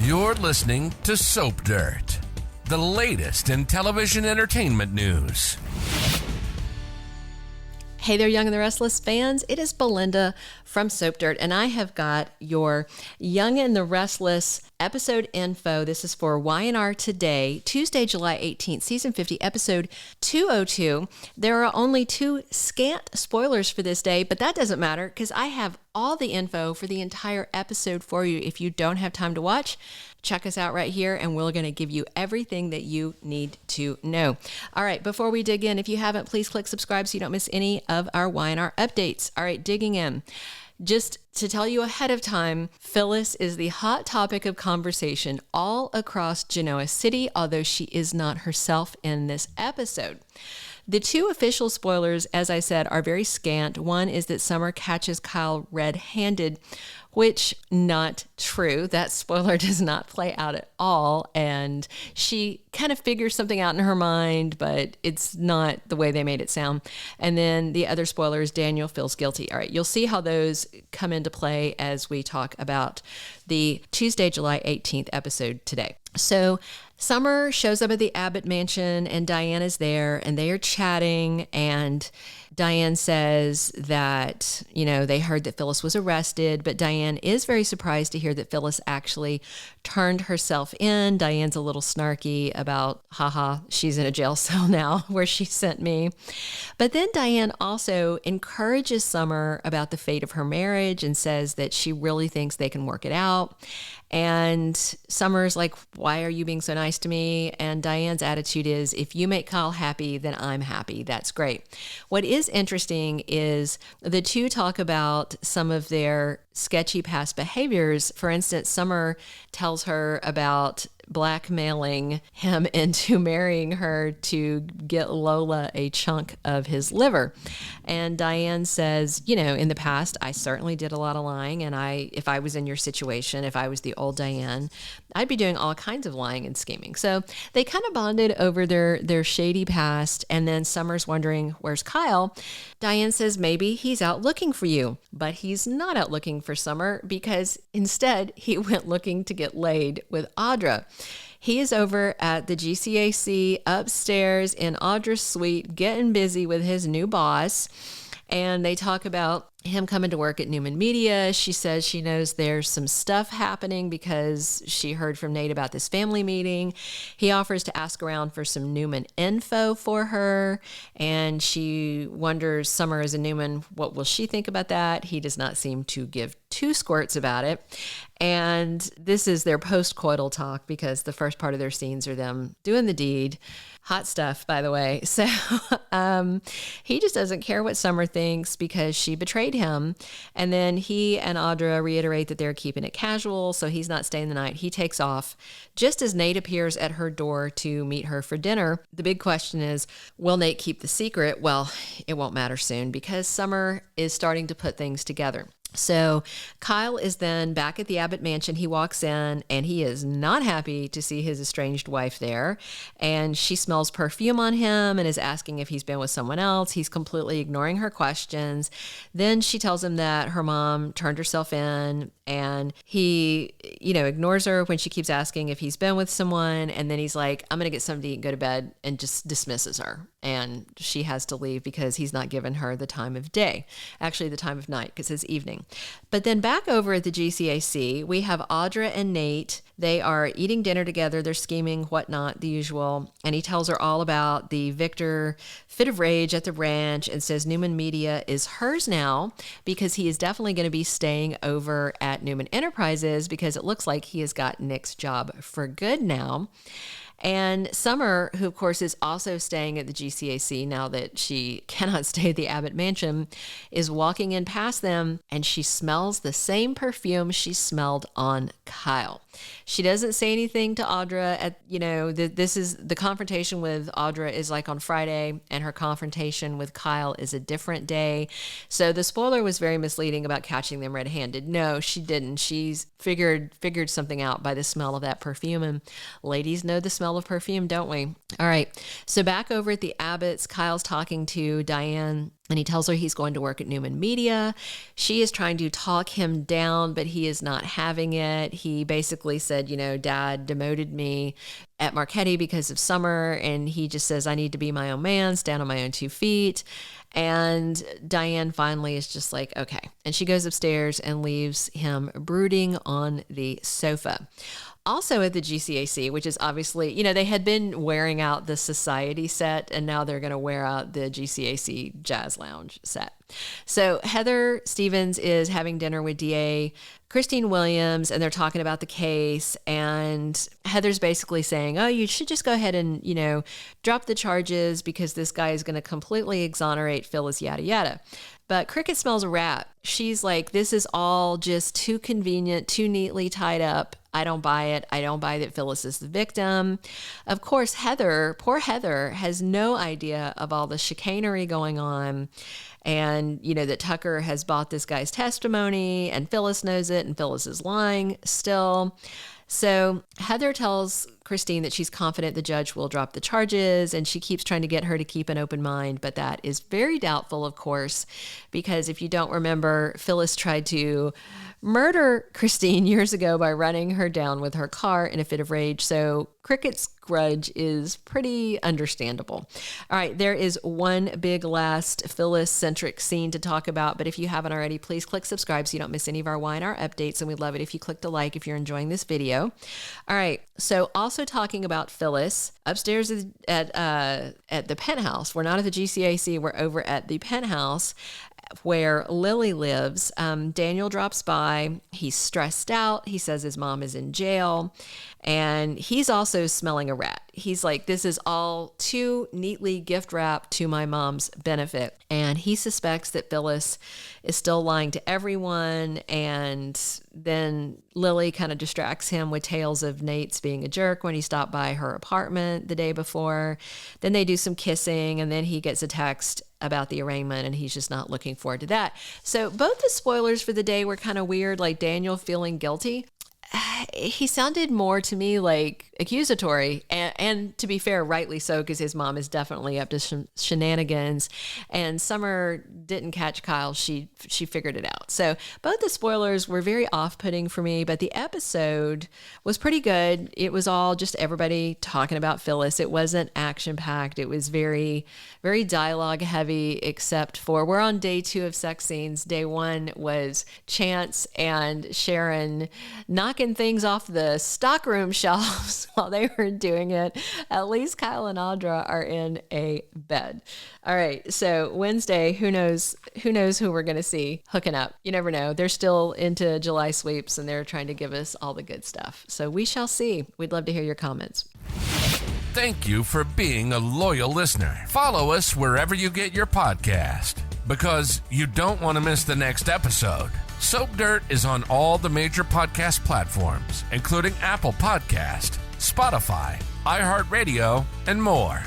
You're listening to Soap Dirt, the latest in television entertainment news. Hey there, Young and the Restless fans. It is Belinda from Soap Dirt, and I have got your Young and the Restless episode info. This is for Y&R Today, Tuesday, July 18th, season 50, episode 202. There are only 2 scant spoilers for this day, but that doesn't matter because I have all the info for the entire episode for you. If you don't have time to watch, check us out right here, and we're going to give you everything that you need to know. All right, before we dig in, if you haven't, please click subscribe so you don't miss any of our Y&R updates. All right, digging in. Just to tell you ahead of time, Phyllis is the hot topic of conversation all across Genoa City, although she is not herself in this episode. The 2 official spoilers, as I said, are very scant. One is that Summer catches Kyle red-handed, which not true. That spoiler does not play out at all. And she kind of figures something out in her mind, but it's not the way they made it sound. And then the other spoiler is Daniel feels guilty. All right, you'll see how those come into play as we talk about the Tuesday, July 18th episode today. So Summer shows up at the Abbott mansion and Diane is there and they are chatting, and Diane says that, they heard that Phyllis was arrested, but Diane is very surprised to hear that Phyllis actually turned herself in. Diane's a little snarky about, she's in a jail cell now where she sent me. But then Diane also encourages Summer about the fate of her marriage and says that she really thinks they can work it out. And Summer's like, why are you being so nice to me? And Diane's attitude is, if you make Kyle happy, then I'm happy. That's great. What is interesting is the 2 talk about some of their sketchy past behaviors. For instance, Summer tells her about blackmailing him into marrying her to get Lola a chunk of his liver. And Diane says, in the past, I certainly did a lot of lying. And if I was in your situation, if I was the old Diane, I'd be doing all kinds of lying and scheming. So they kind of bonded over their shady past. And then Summer's wondering, where's Kyle? Diane says, maybe he's out looking for you, but he's not out looking for Summer because instead he went looking to get laid with Audra. He is over at the GCAC upstairs in Audra's suite, getting busy with his new boss. And they talk about him coming to work at Newman Media. She says she knows there's some stuff happening because she heard from Nate about this family meeting. He offers to ask around for some Newman info for her. And she wonders, Summer as a Newman, what will she think about that? He does not seem to give 2 squirts about it. And this is their post-coital talk because the first part of their scenes are them doing the deed. Hot stuff, by the way. So he just doesn't care what Summer thinks because she betrayed him. And then he and Audra reiterate that they're keeping it casual, so he's not staying the night. He takes off just as Nate appears at her door to meet her for dinner. The big question is, will Nate keep the secret? Well, it won't matter soon because Summer is starting to put things together. So Kyle is then back at the Abbott mansion. He walks in and he is not happy to see his estranged wife there. And she smells perfume on him and is asking if he's been with someone else. He's completely ignoring her questions. Then she tells him that her mom turned herself in, and he, ignores her when she keeps asking if he's been with someone. And then he's like, I'm going to get something to eat and go to bed, and just dismisses her. And she has to leave because he's not given her the time of day. Actually, the time of night because it's evening. But then back over at the GCAC, we have Audra and Nate. They are eating dinner together. They're scheming, whatnot, the usual. And he tells her all about the Victor fit of rage at the ranch and says Newman Media is hers now because he is definitely going to be staying over at Newman Enterprises because it looks like he has got Nick's job for good now. And Summer, who of course is also staying at the GCAC now that she cannot stay at the Abbott mansion, is walking in past them and she smells the same perfume she smelled on Kyle. She doesn't say anything to Audra this is the confrontation with Audra is like on Friday and her confrontation with Kyle is a different day. So the spoiler was very misleading about catching them red-handed. No, she didn't. She's figured something out by the smell of that perfume, and ladies know the smell of perfume, don't we? All right. So back over at the Abbotts, Kyle's talking to Diane And he tells her he's going to work at Newman Media. She is trying to talk him down, but he is not having it. He basically said, Dad demoted me at Marchetti because of Summer. And he just says, I need to be my own man, stand on my own 2 feet. And Diane finally is just like, okay. And she goes upstairs and leaves him brooding on the sofa. Also at the GCAC, which is obviously, they had been wearing out the society set, and now they're going to wear out the GCAC Jazz Lounge set. So Heather Stevens is having dinner with DA Christine Williams, and they're talking about the case. And Heather's basically saying, oh, you should just go ahead and, drop the charges because this guy is going to completely exonerate Phyllis, yada, yada. But Cricket smells a rat. She's like, this is all just too convenient, too neatly tied up. I don't buy it. I don't buy that Phyllis is the victim. Of course, poor Heather, has no idea of all the chicanery going on. And, that Tucker has bought this guy's testimony, and Phyllis knows it, and Phyllis is lying still. So Heather tells Christine that she's confident the judge will drop the charges, and she keeps trying to get her to keep an open mind, but that is very doubtful, of course, because if you don't remember, Phyllis tried to murder Christine years ago by running her down with her car in a fit of rage. So Cricket's grudge is pretty understandable. All right, there is one big last Phyllis-centric scene to talk about, but if you haven't already, please click subscribe so you don't miss any of our Y&R updates, and we'd love it if you clicked a like if you're enjoying this video. All right, so also talking about Phyllis, upstairs at the penthouse. We're not at the GCAC, we're over at the penthouse where Lily lives. Daniel drops by. He's stressed out. He says his mom is in jail, and he's also smelling a rat. He's like, this is all too neatly gift wrapped to my mom's benefit. And he suspects that Phyllis is still lying to everyone. And then Lily kind of distracts him with tales of Nate's being a jerk when he stopped by her apartment the day before. Then they do some kissing, and then he gets a text about the arraignment, and he's just not looking forward to that. So both the spoilers for the day were kind of weird, like Daniel feeling guilty. He sounded more to me like accusatory, and to be fair, rightly so, because his mom is definitely up to shenanigans, and Summer didn't catch Kyle. She figured it out. So both the spoilers were very off-putting for me, but the episode was pretty good. It was all just everybody talking about Phyllis. It wasn't action-packed. It was very, very dialogue-heavy, except for we're on day 2 of sex scenes. Day 1 was Chance and Sharon knocking things off the stockroom shelves while they were doing it. At least Kyle and Audra are in a bed. All right, so Wednesday, who knows who we're going to see hooking up. You never know. They're still into July sweeps, and they're trying to give us all the good stuff. So we shall see. We'd love to hear your comments. Thank you for being a loyal listener. Follow us wherever you get your podcast, because you don't want to miss the next episode. Soap Dirt is on all the major podcast platforms, including Apple Podcast, Spotify, iHeartRadio, and more.